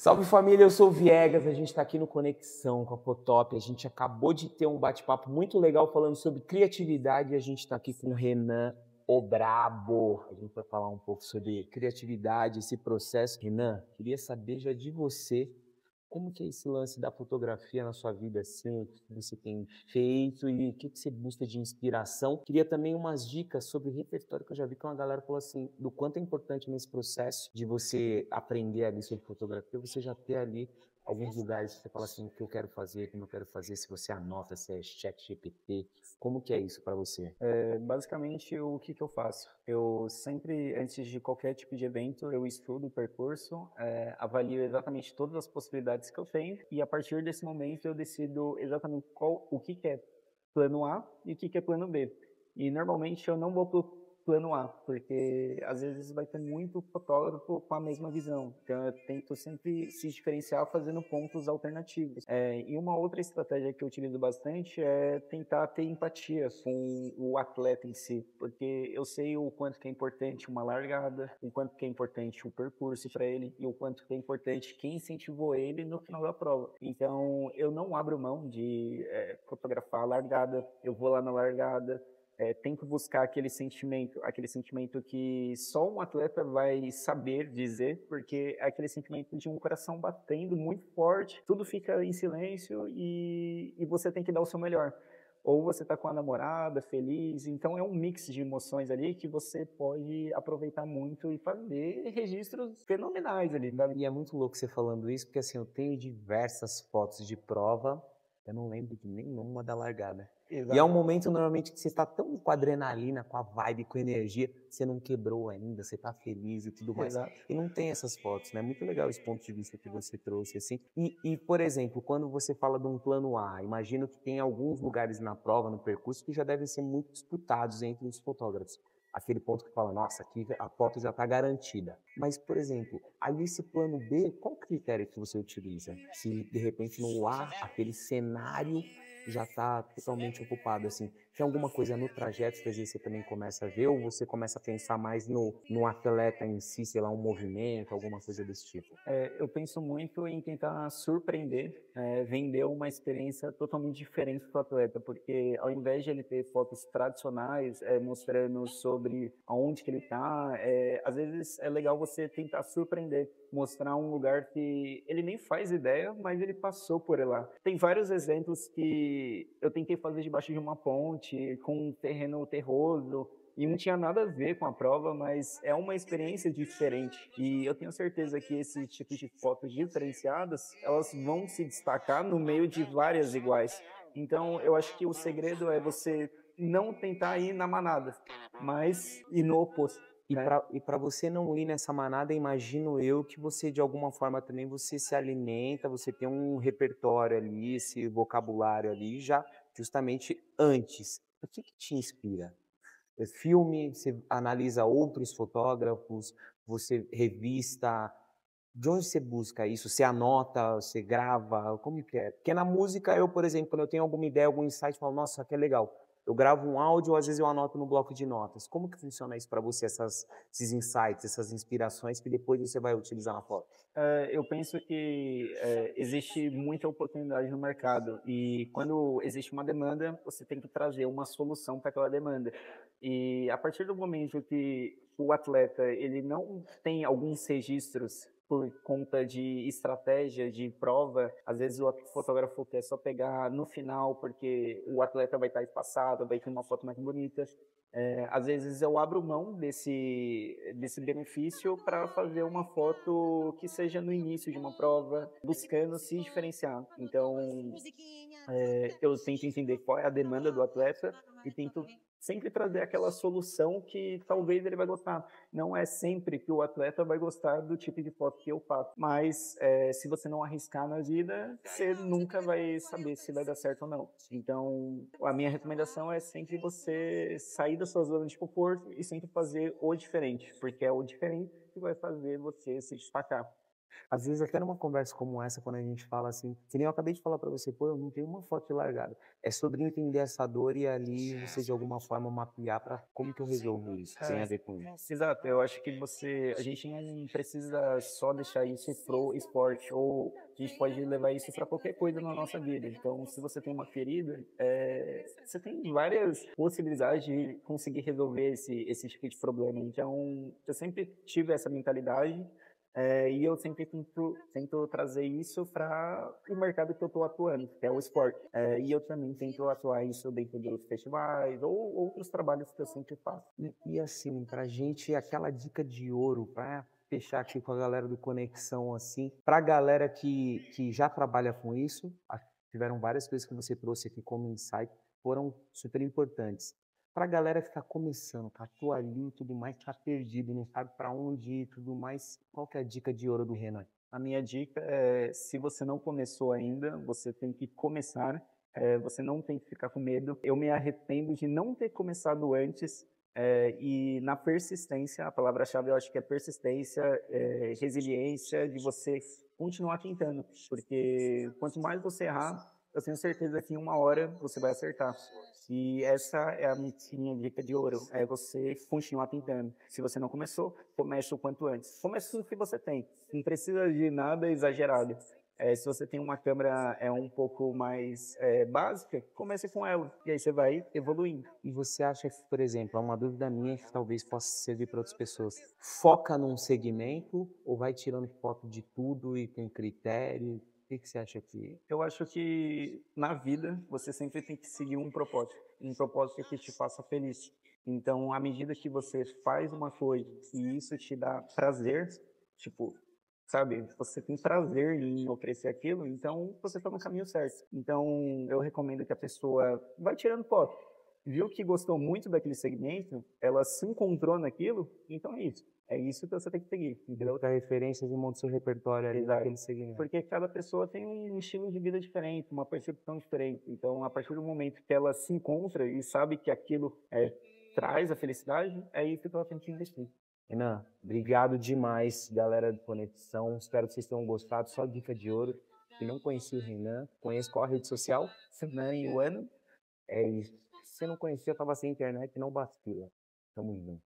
Salve família, eu sou o Viegas, a gente está aqui no Conexão com a Potop, a gente acabou de ter um bate-papo muito legal falando sobre criatividade e a gente está aqui com o Renan, o Brabo. A gente vai falar um pouco sobre criatividade, esse processo. Renan, queria saber já de você, como que é esse lance da fotografia na sua vida, assim, o que você tem feito e o que você busca de inspiração? Queria também umas dicas sobre repertório, que eu já vi que uma galera falou assim, do quanto é importante nesse processo de você aprender ali sobre fotografia, você já ter ali alguns lugares que você fala assim, o que eu quero fazer, como eu quero fazer, se você anota, se é ChatGPT, como que é isso para você? Basicamente, o que que eu faço? Eu sempre, antes de qualquer tipo de evento, eu estudo o percurso, avalio exatamente todas as possibilidades que eu tenho e a partir desse momento eu decido exatamente o que que é plano A e o que que é plano B. E normalmente eu não vou pro plano A, porque às vezes vai ter muito fotógrafo com a mesma visão. Então eu tento sempre se diferenciar fazendo pontos alternativos. E uma outra estratégia que eu utilizo bastante é tentar ter empatia com o atleta em si, porque eu sei o quanto que é importante uma largada, o quanto que é importante o percurso para ele e o quanto que é importante quem incentivou ele no final da prova. Então eu não abro mão de fotografar a largada, eu vou lá na largada, tento buscar aquele sentimento que só um atleta vai saber dizer, porque é aquele sentimento de um coração batendo muito forte, tudo fica em silêncio e você tem que dar o seu melhor. Ou você está com a namorada, feliz, então é um mix de emoções ali que você pode aproveitar muito e fazer registros fenomenais ali, sabe? E é muito louco você falando isso, porque assim, eu tenho diversas fotos de prova, eu não lembro de nenhuma da largada. E é um Exato, momento normalmente que você está tão com a adrenalina, com a vibe, com a energia, você não quebrou ainda, você está feliz e tudo mais. exato. E não tem essas fotos, né? Muito legal esse ponto de vista que você trouxe, assim. Por exemplo, quando você fala de um plano A, imagino que tem alguns lugares na prova, no percurso, que já devem ser muito disputados entre os fotógrafos. Aquele ponto que fala, nossa, aqui a foto já está garantida. Mas, por exemplo, ali esse plano B, qual critério que você utiliza? Se de repente no A, aquele cenário já está totalmente ocupado, assim. Tem alguma coisa no trajeto que às vezes você também começa a ver, ou você começa a pensar mais no atleta em si, sei lá, um movimento, alguma coisa desse tipo? Eu penso muito em tentar surpreender, vender uma experiência totalmente diferente para o atleta, porque ao invés de ele ter fotos tradicionais, mostrando sobre aonde que ele está, às vezes é legal você tentar surpreender, mostrar um lugar que ele nem faz ideia, mas ele passou por lá. Tem vários exemplos que eu tentei fazer debaixo de uma ponte, com um terreno terroso, e não tinha nada a ver com a prova, mas é uma experiência diferente. E eu tenho certeza que esse tipo de fotos diferenciadas, elas vão se destacar no meio de várias iguais. Então, eu acho que o segredo é você não tentar ir na manada, mas ir no oposto, E né? para você não ir nessa manada, imagino eu que você, de alguma forma, também você se alimenta, você tem um repertório ali, esse vocabulário ali, já justamente antes. O que que te inspira? É filme, você analisa outros fotógrafos, você revista, de onde você busca isso? Você anota, você grava, como que é? Porque na música eu, por exemplo, quando eu tenho alguma ideia, algum insight, eu falo: "Nossa, isso aqui é legal". Eu gravo um áudio ou às vezes eu anoto no bloco de notas. Como que funciona isso para você, esses insights, essas inspirações que depois você vai utilizar na foto? Eu penso que existe muita oportunidade no mercado e quando existe uma demanda, você tem que trazer uma solução para aquela demanda. E a partir do momento que o atleta ele não tem alguns registros por conta de estratégia de prova, às vezes o fotógrafo quer só pegar no final porque o atleta vai estar espaçado, vai ter uma foto mais bonita. Às vezes eu abro mão desse benefício para fazer uma foto que seja no início de uma prova, buscando se diferenciar. Então, eu tento entender qual é a demanda do atleta e tento sempre trazer aquela solução que talvez ele vai gostar. Não é sempre que o atleta vai gostar do tipo de foto que eu faço, mas se você não arriscar na vida, você nunca vai saber se vai dar certo ou não. Então, a minha recomendação é sempre você sair da sua zona de conforto e sempre fazer o diferente, porque é o diferente que vai fazer você se destacar. Às vezes até numa conversa como essa, quando a gente fala assim, que nem eu acabei de falar pra você: "Pô, eu não tenho uma foto de largada". É sobre entender essa dor e ali você de alguma forma mapear pra como que eu resolvo isso, tem a ver com isso. Exato, eu acho que a gente não precisa só deixar isso pro esporte, ou a gente pode levar isso para qualquer coisa na nossa vida. Então, se você tem uma ferida, você tem várias possibilidades de conseguir resolver esse tipo de problema. Então, eu sempre tive essa mentalidade, e eu sempre tento trazer isso para o mercado que eu estou atuando, que é o esporte. E eu também tento atuar isso dentro dos festivais ou outros trabalhos que eu sempre faço. E assim, pra gente, aquela dica de ouro, pra fechar aqui com a galera do Conexão, assim, pra galera que já trabalha com isso, tiveram várias coisas que você trouxe aqui como insight, foram super importantes. Pra galera que tá começando, tá atualzinho e tudo mais, tá perdido, não sabe pra onde ir e tudo mais, qual que é a dica de ouro do Renan? A minha dica é, se você não começou ainda, você tem que começar. Você não tem que ficar com medo. Eu me arrependo de não ter começado antes. E na persistência, a palavra-chave eu acho que é persistência, resiliência, de você continuar tentando. Porque quanto mais você errar, eu tenho certeza que em uma hora você vai acertar. E essa é a minha dica de ouro, é você continuar tentando. Se você não começou, comece o quanto antes. Comece com o que você tem. Não precisa de nada exagerado. Se você tem uma câmera um pouco mais básica, comece com ela. E aí você vai evoluindo. E você acha que, por exemplo, é uma dúvida minha que talvez possa servir para outras pessoas. Foca num segmento ou vai tirando foto de tudo e com critério? O que você acha que... Eu acho que na vida você sempre tem que seguir um propósito que te faça feliz. Então, à medida que você faz uma coisa e isso te dá prazer, tipo, sabe, você tem prazer em oferecer aquilo, então você está no caminho certo. Então, eu recomendo que a pessoa vai tirando foto. Viu que gostou muito daquele segmento, ela se encontrou naquilo, então é isso. É isso que você tem que seguir, entendeu? Dar referências e monta seu repertório ali Exato. naquele segmento. Porque cada pessoa tem um estilo de vida diferente, uma percepção diferente. Então, a partir do momento que ela se encontra e sabe que aquilo traz a felicidade, é isso que ela tem que investir. Renan, obrigado demais, galera do Conexão. Espero que vocês tenham gostado. Só dica de ouro. Se não conhecia o Renan, conhece qual a rede social? Semana e o ano. É isso. Se você não conhecia, eu tava sem internet, não vacila. Tamo junto.